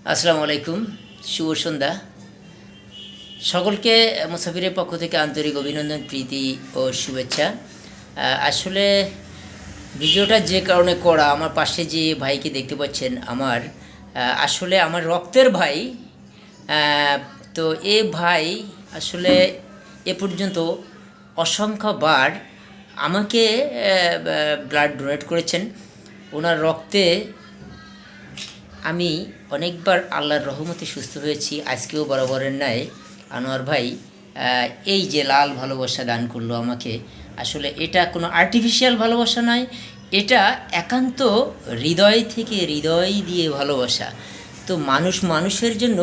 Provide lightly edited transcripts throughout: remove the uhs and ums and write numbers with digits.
আসসালামু আলাইকুম, শুভ সন্ধ্যা সকলকে। মুসাফিরের পক্ষ থেকে আন্তরিক অভিনন্দন, প্রীতি ও শুভেচ্ছা। আসলে ভিডিওটা যে কারণে করা, আমার পাশে যে ভাইকে দেখতে পাচ্ছেন, আসলে আমার রক্তের ভাই। তো এ ভাই আসলে এ পর্যন্ত অসংখ্যবার আমাকে ব্লাড ডোনেট করেছেন। ওনার রক্তে আমি অনেকবার আল্লাহর রহমতে সুস্থ হয়েছি। আজকেও বরাবরের ন্যায় আনোয়ার ভাই এই যে লাল ভালোবাসা দান করলো আমাকে, আসলে এটা কোনো আর্টিফিশিয়াল ভালোবাসা নয়, এটা একান্ত হৃদয় থেকে হৃদয় দিয়ে ভালোবাসা। তো মানুষ মানুষের জন্য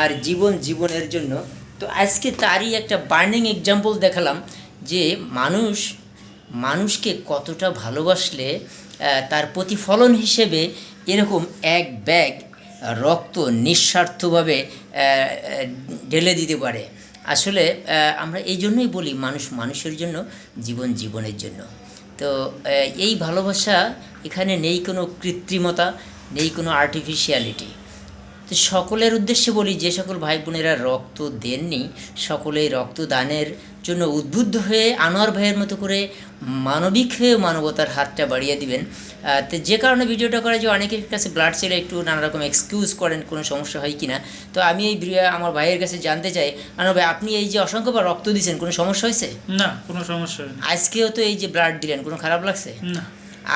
আর জীবন জীবনের জন্য। তো আজকে তারই একটা বার্নিং এক্সাম্পল দেখালাম যে মানুষকে কতটা ভালোবাসলে তার প্রতিফলন হিসেবে এরকম এক ব্যাগ রক্ত নিঃস্বার্থভাবে ঢেলে দিতে পারে। আসলে আমরা এই জন্যই বলি মানুষ মানুষের জন্য, জীবন জীবনের জন্য। তো এই ভালোবাসা, এখানে নেই কোনো কৃত্রিমতা, নেই কোনো আর্টিফিশিয়ালিটি। তো সকলের উদ্দেশ্যে বলি, যে সকল ভাই বোনেরা রক্ত দেননি, সকলেই রক্তদানের জন্য উদ্বুদ্ধ হয়ে আনোয়ার ভাইয়ের মতো করে মানবিক হয়ে মানবতার হাতটা বাড়িয়ে দিবেন। তো যে কারণে ভিডিওটা করা, যে অনেকের কাছে ব্লাড সেলে একটু নানা রকম এক্সকিউজ করেন কোনো সমস্যা হয় কি না। তো আমি এই আমার ভাইয়ের কাছে জানতে চাই, আনোয়ার ভাই, আপনি এই যে অসংখ্যবার রক্ত দিয়েছেন, কোনো সমস্যা হয়েছে? না, কোনো সমস্যা হয়নি। আজকেও তো এই যে ব্লাড দিলেন, কোনো খারাপ লাগছে? না।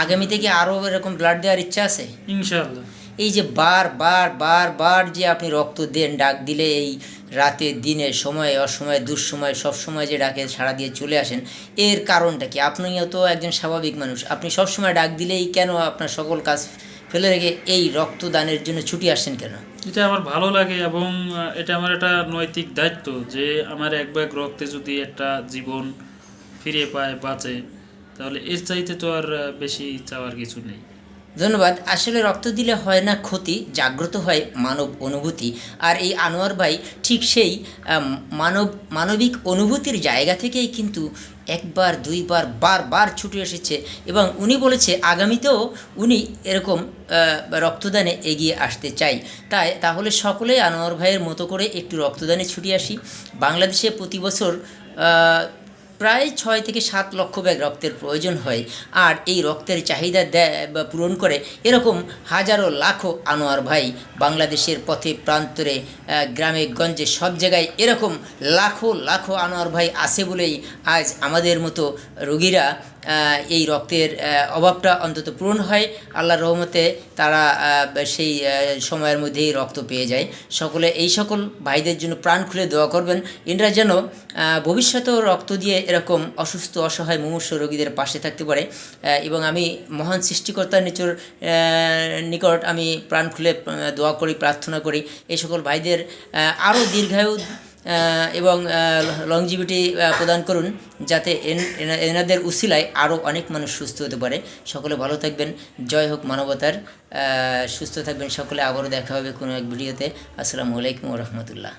আগামী থেকে আরও এরকম ব্লাড দেওয়ার ইচ্ছা আছে ইনশাআল্লাহ। এই যে বার যে আপনি রক্ত দেন, ডাক দিলে এই রাতে দিনে সময়ে অসময়ে দুঃসময়ে সব সময় যে ডাকে সাড়া দিয়ে চলে আসেন, এর কারণটা কি? আপনিও তো একজন স্বাভাবিক মানুষ, আপনি সবসময় ডাক দিলেই কেন আপনার সকল কাজ ফেলে রেখে এই রক্তদানের জন্য ছুটি আসেন কেন? এটা আমার ভালো লাগে এবং এটা আমার একটা নৈতিক দায়িত্ব যে আমার এক ব্যাগ রক্তে যদি একটা জীবন ফিরে পায়, বাঁচে, তাহলে এর চাইতে তো আর বেশি চাওয়ার কিছু নেই। ধন্যবাদ। আসলে রক্ত দিলে হয় না ক্ষতি, জাগ্রত হয় মানব অনুভূতি। আর এই আনোয়ার ভাই ঠিক সেই মানবিক অনুভূতির জায়গা থেকেই কিন্তু একবার দুইবার বারবার ছুটে এসেছে, এবং উনি বলেছে আগামীতেও উনি এরকম রক্তদানে এগিয়ে আসতে চাই। তাহলে সকলেই আনোয়ার ভাইয়ের মতো করে একটু রক্তদানে ছুটে আসি। বাংলাদেশে প্রতি বছর প্রায় 6 থেকে 7 লক্ষ ব্যাগ রক্তের প্রয়োজন হয়, আর এই রক্তের চাহিদা পূরণ করে এরকম হাজারো লাখো আনোয়ার ভাই বাংলাদেশের পথে প্রান্তরে, গ্রামে গঞ্জে সব জায়গায় এরকম লাখো লাখো আনোয়ার ভাই আছে বলেই আজ আমাদের মতো রোগীরা এই রক্তের অভাবটা অন্তত পূরণ হয়। আল্লাহর রহমতে তারা সেই সময়ের মধ্যেই রক্ত পেয়ে যায়। সকলে এই সকল ভাইদের জন্য প্রাণ খুলে দোয়া করবেন, এনারা যেন ভবিষ্যতেও রক্ত দিয়ে এরকম অসুস্থ অসহায় মুমূর্ষু রোগীদের পাশে থাকতে পারে। এবং আমি মহান সৃষ্টিকর্তার নিকট আমি প্রাণ খুলে দোয়া করি, প্রার্থনা করি এই সকল ভাইদের আরও দীর্ঘায়ু এবং লংজিভিটি প্রদান করুন, যাতে এনাদের উসিলায় আরও অনেক মানুষ সুস্থ হতে পারে। সকলে ভালো থাকবেন, জয় হোক মানবতার। সুস্থ থাকবেন সকলে। আবারও দেখা হবে কোনো এক ভিডিওতে। আসসালামু আলাইকুম ওয়া রাহমাতুল্লাহ।